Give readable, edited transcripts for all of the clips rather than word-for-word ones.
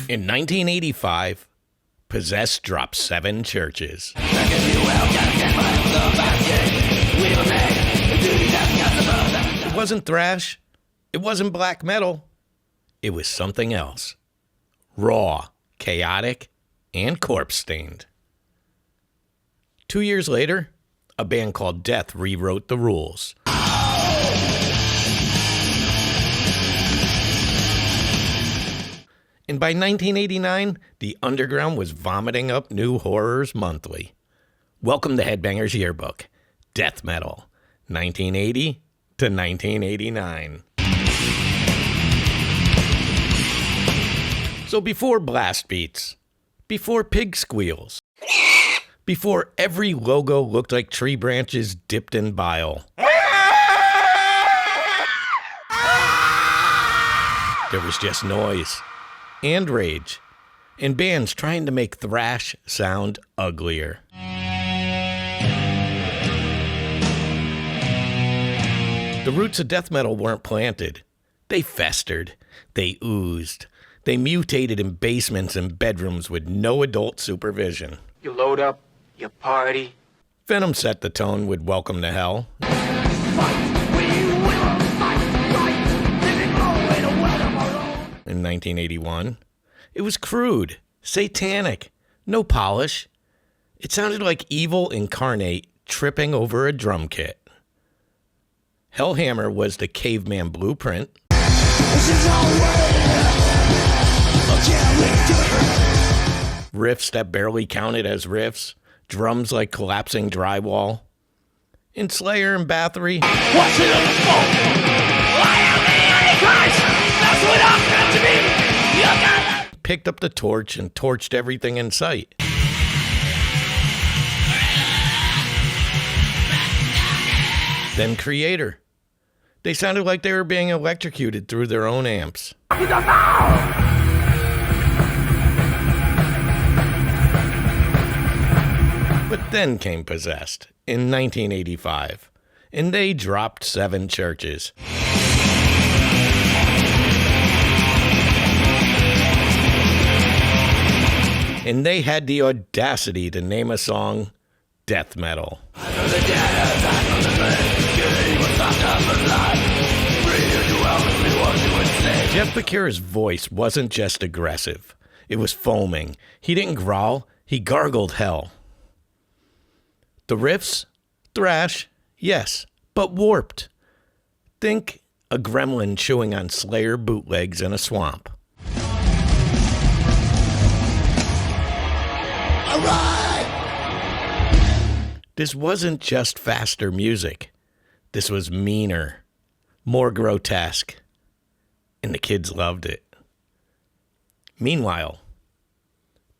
In 1985, Possessed dropped 7 churches. It wasn't thrash. It wasn't black metal. It was something else. Raw, chaotic, and corpse-stained. 2 years later, a band called Death rewrote the rules. And by 1989, the underground was vomiting up new horrors monthly. Welcome to Headbangers Yearbook, Death Metal, 1980 to 1989. So before blast beats, before pig squeals, before every logo looked like tree branches dipped in bile, there was just noise and rage, and bands trying to make thrash sound uglier. The roots of death metal weren't planted. They festered. They oozed. They mutated in basements and bedrooms with no adult supervision. You load up, you party. Venom set the tone with Welcome to Hell. In 1981, it was crude, satanic, no polish. It sounded like evil incarnate tripping over a drum kit. Hellhammer was the caveman blueprint. Riffs that barely counted as riffs, drums like collapsing drywall. In Slayer and Bathory, what's it on the phone? I am the Antichrist! That's what I'm meant to be! You got picked up the torch and torched everything in sight. Then Kreator. They sounded like they were being electrocuted through their own amps. But then came Possessed in 1985, and they dropped 7 churches. And they had the audacity to name a song death metal. Jeff Becerra's voice wasn't just aggressive. It was foaming. He didn't growl. He gargled hell. The riffs? Thrash, yes, but warped. Think a gremlin chewing on Slayer bootlegs in a swamp. All right! This wasn't just faster music. This was meaner, more grotesque, and the kids loved it. Meanwhile,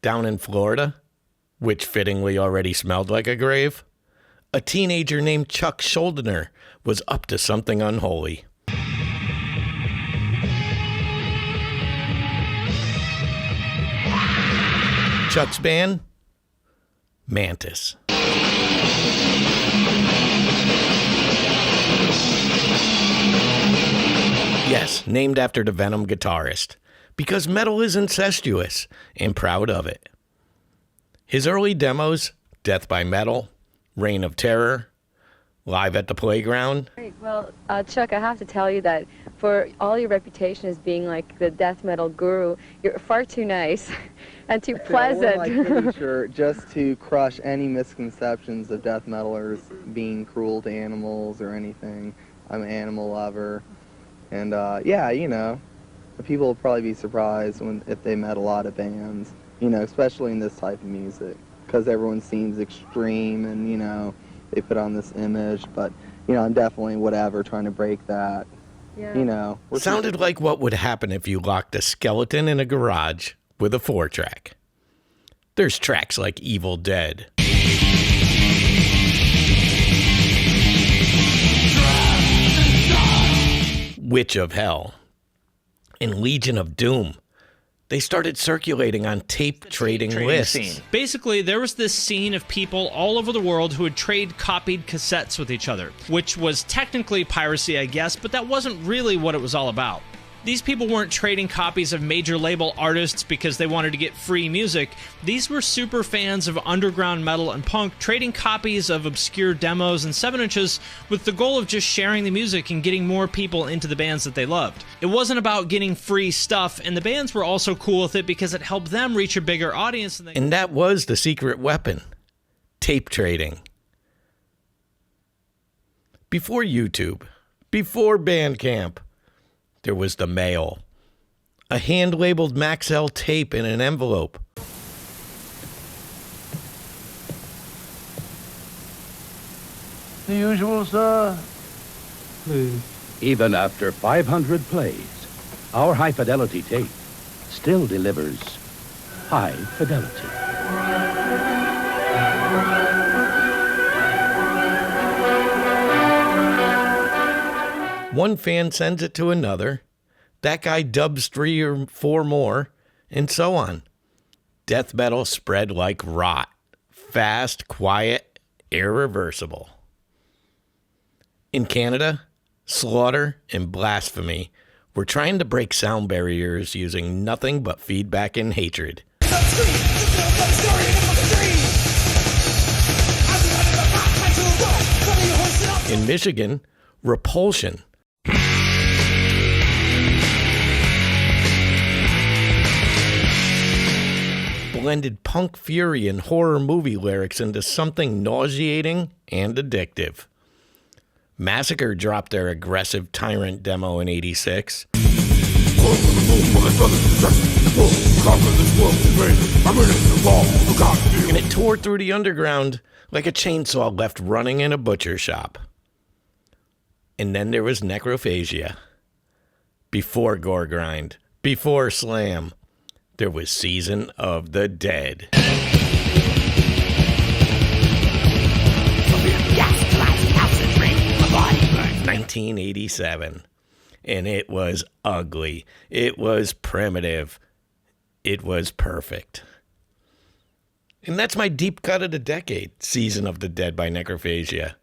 down in Florida, which fittingly already smelled like a grave, a teenager named Chuck Schuldiner was up to something unholy. Chuck's band? Mantis. Yes, named after the Venom guitarist, because metal is incestuous and proud of it. His early demos, Death by Metal, Reign of Terror, Live at the Playground. Well, Chuck, I have to tell you that for all your reputation as being like the death metal guru, you're far too nice and too pleasant. We're like pretty sure just to crush any misconceptions of death metalers being cruel to animals or anything. I'm an animal lover. And yeah, you know, people will probably be surprised if they met a lot of bands, you know, especially in this type of music, because everyone seems extreme and, you know, they put on this image, but, you know, I'm definitely whatever trying to break that. Yeah. You know. Sounded like what would happen if you locked a skeleton in a garage with a 4-track. There's tracks like Evil Dead. Witch of Hell. And Legion of Doom. They started circulating on tape trading lists. Scene. Basically, there was this scene of people all over the world who would trade copied cassettes with each other, which was technically piracy, I guess, but that wasn't really what it was all about. These people weren't trading copies of major label artists because they wanted to get free music. These were super fans of underground metal and punk, trading copies of obscure demos and 7-inches with the goal of just sharing the music and getting more people into the bands that they loved. It wasn't about getting free stuff, and the bands were also cool with it because it helped them reach a bigger audience. And that was the secret weapon: tape trading. Before YouTube, before Bandcamp, there was the mail. A hand-labeled Maxell tape in an envelope. The usual, sir. Even after 500 plays, our high-fidelity tape still delivers high fidelity. One fan sends it to another. That guy dubs 3 or 4 more, and so on. Death metal spread like rot. Fast, quiet, irreversible. In Canada, Slaughter and Blasphemy were trying to break sound barriers using nothing but feedback and hatred. In Michigan, Repulsion blended punk fury and horror movie lyrics into something nauseating and addictive. Massacre dropped their aggressive Tyrant demo in '86. And it tore through the underground like a chainsaw left running in a butcher shop. And then there was Necrophagia. Before Gore Grind, before Slam, there was Season of the Dead. 1987. And it was ugly. It was primitive. It was perfect. And that's my deep cut of the decade, Season of the Dead by Necrophagia.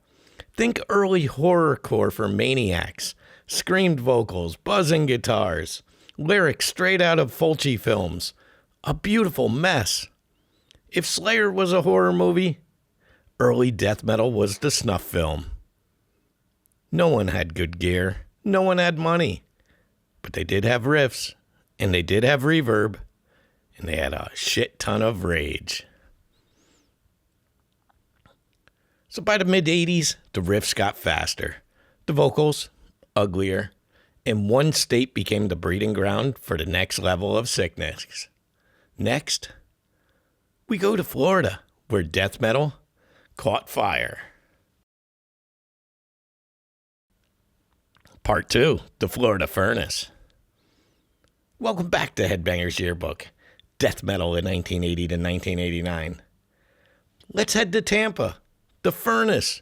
Think early horrorcore for maniacs. Screamed vocals, buzzing guitars, lyrics straight out of Fulci films. A beautiful mess. If Slayer was a horror movie, early death metal was the snuff film. No one had good gear. No one had money. But they did have riffs, and they did have reverb, and they had a shit ton of rage. So by the mid-'80s, the riffs got faster. The vocals, uglier. And one state became the breeding ground for the next level of sickness. Next, we go to Florida, where death metal caught fire. Part 2, the Florida Furnace. Welcome back to Headbangers Yearbook, death metal in 1980 to 1989. Let's head to Tampa, the Furnace.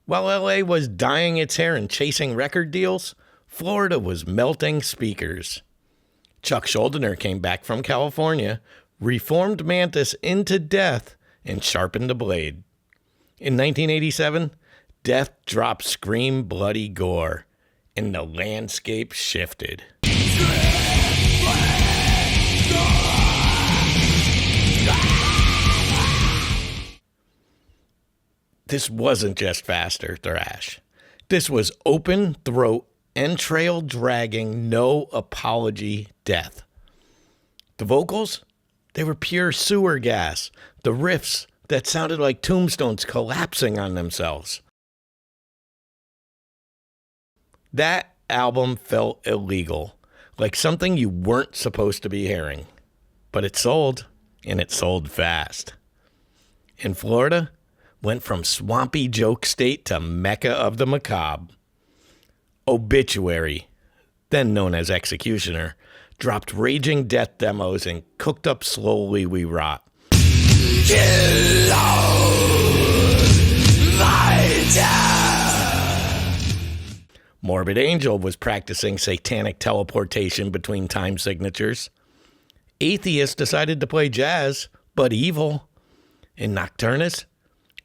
While LA was dyeing its hair and chasing record deals, Florida was melting speakers. Chuck Schuldiner came back from California, reformed Mantis into death, and sharpened the blade. In 1987, death dropped Scream Bloody Gore, and the landscape shifted. This wasn't just faster thrash. This was open throat, entrail dragging, no apology death. The vocals, they were pure sewer gas. The riffs that sounded like tombstones collapsing on themselves. That album felt illegal, like something you weren't supposed to be hearing. But it sold, and it sold fast. In Florida, went from swampy joke state to mecca of the macabre. Obituary, then known as Executioner, dropped raging death demos and cooked up Slowly We Rot. Morbid Angel was practicing satanic teleportation between time signatures. Atheist decided to play jazz, but evil. And Nocturnus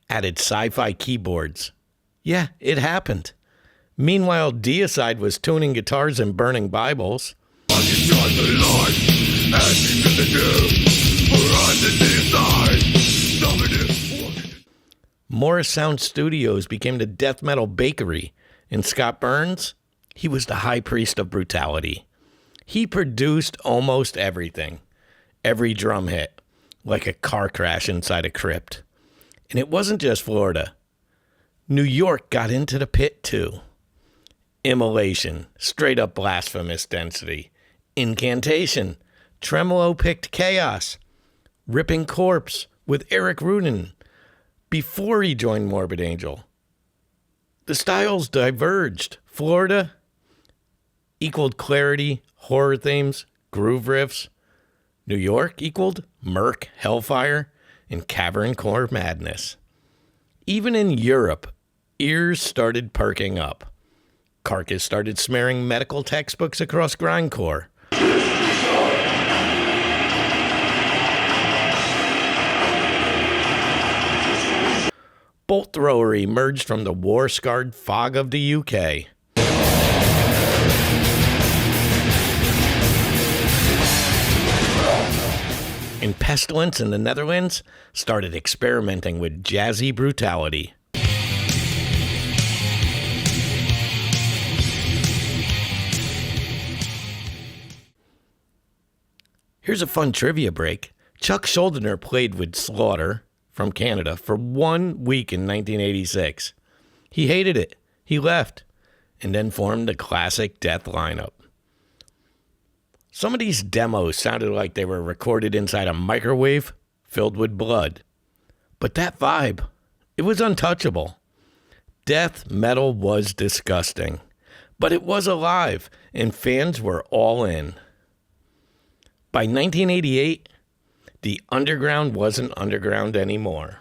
added sci-fi keyboards. Yeah, it happened. Meanwhile, Deicide was tuning guitars and burning Bibles. Morrisound Studios became the death metal bakery, and Scott Burns, he was the high priest of brutality. He produced almost everything, every drum hit, like a car crash inside a crypt. And it wasn't just Florida. New York got into the pit too. Immolation, straight up blasphemous density. Incantation, tremolo-picked chaos. Ripping Corpse with Eric Rudin before he joined Morbid Angel. The styles diverged. Florida equaled clarity, horror themes, groove riffs. New York equaled murk, hellfire, and Caverncore madness. Even in Europe, ears started perking up. Carcass started smearing medical textbooks across grindcore. Bolt Thrower emerged from the war-scarred fog of the UK. And Pestilence in the Netherlands started experimenting with jazzy brutality. Here's a fun trivia break. Chuck Schuldiner played with Slaughter from Canada for 1 week in 1986. He hated it. He left and then formed the classic death lineup. Some of these demos sounded like they were recorded inside a microwave filled with blood. But that vibe, it was untouchable. Death metal was disgusting, but it was alive and fans were all in. By 1988, the underground wasn't underground anymore.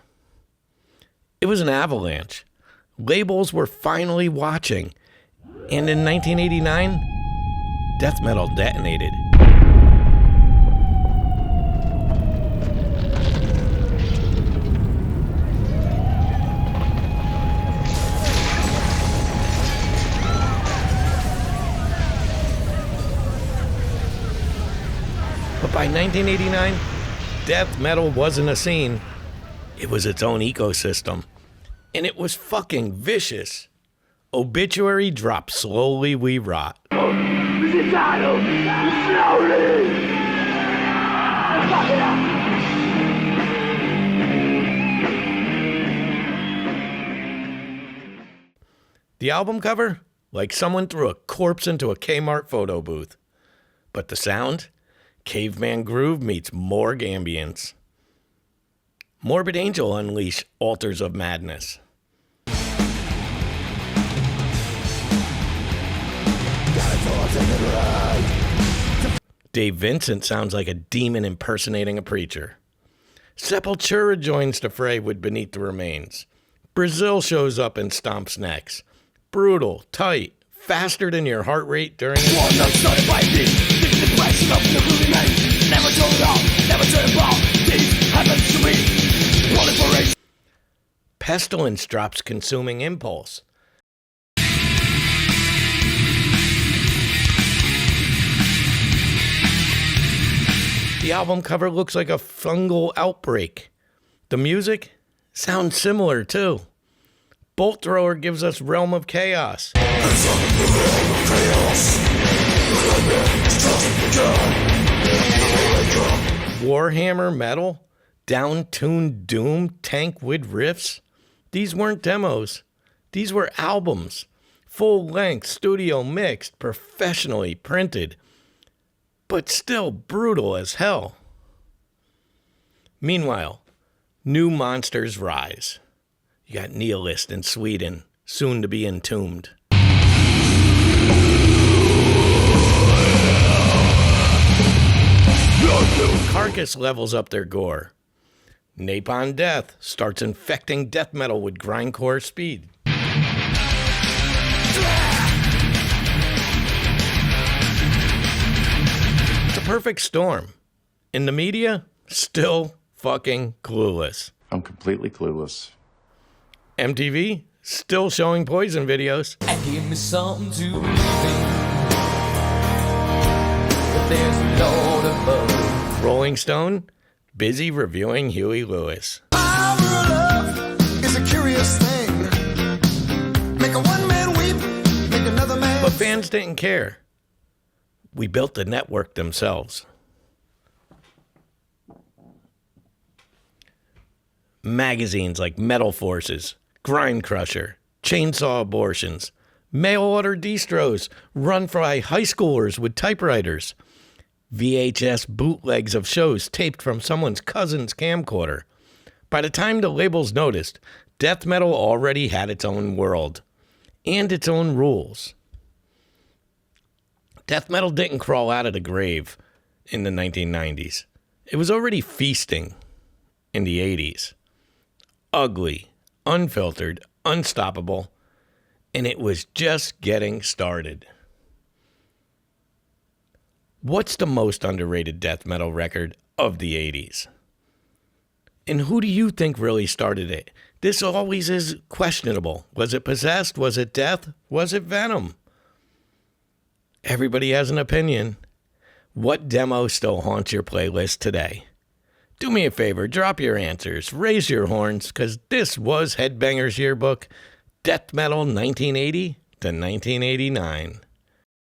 It was an avalanche. Labels were finally watching. And in 1989, death metal detonated. But by 1989, death metal wasn't a scene. It was its own ecosystem. And it was fucking vicious. Obituary dropped Slowly We Rot. The album cover? Like someone threw a corpse into a Kmart photo booth. But the sound? Caveman groove meets morgue ambience. Morbid Angel unleashed altars of madness. Dave Vincent sounds like a demon impersonating a preacher. Sepultura joins the fray with Beneath the Remains. Brazil shows up and stomps necks. Brutal, tight, faster than your heart rate during Pestilence drops Consuming Impulse. The album cover looks like a fungal outbreak. The music sounds similar too. Bolt Thrower gives us Realm of Chaos. Warhammer metal, down-tuned doom, tank with riffs. These weren't demos. These were albums. Full-length, studio mixed, professionally printed. But still brutal as hell. Meanwhile, new monsters rise. You got Nihilist in Sweden, soon to be Entombed. Carcass levels up their gore. Napalm Death starts infecting death metal with grindcore speed. It's a perfect storm. In the media, still fucking clueless. I'm completely clueless. MTV still showing Poison videos. And give me something to believe in. But there's a Lord above. Rolling Stone, busy reviewing Huey Lewis. Power of love is a curious thing. Make a one-man weep, make another man. But fans didn't care. We built the network themselves. Magazines like Metal Forces, Grind Crusher, Chainsaw Abortions, mail order distros run by high schoolers with typewriters, VHS bootlegs of shows taped from someone's cousin's camcorder. By the time the labels noticed, death metal already had its own world and its own rules. Death metal didn't crawl out of the grave in the 1990s. It was already feasting in the 80s. Ugly, unfiltered, unstoppable, and it was just getting started. What's the most underrated death metal record of the 80s? And who do you think really started it? This always is questionable. Was it Possessed? Was it Death? Was it Venom? Everybody has an opinion. What demo still haunts your playlist today? Do me a favor, drop your answers, raise your horns, because this was Headbangers Yearbook, Death Metal 1980 to 1989.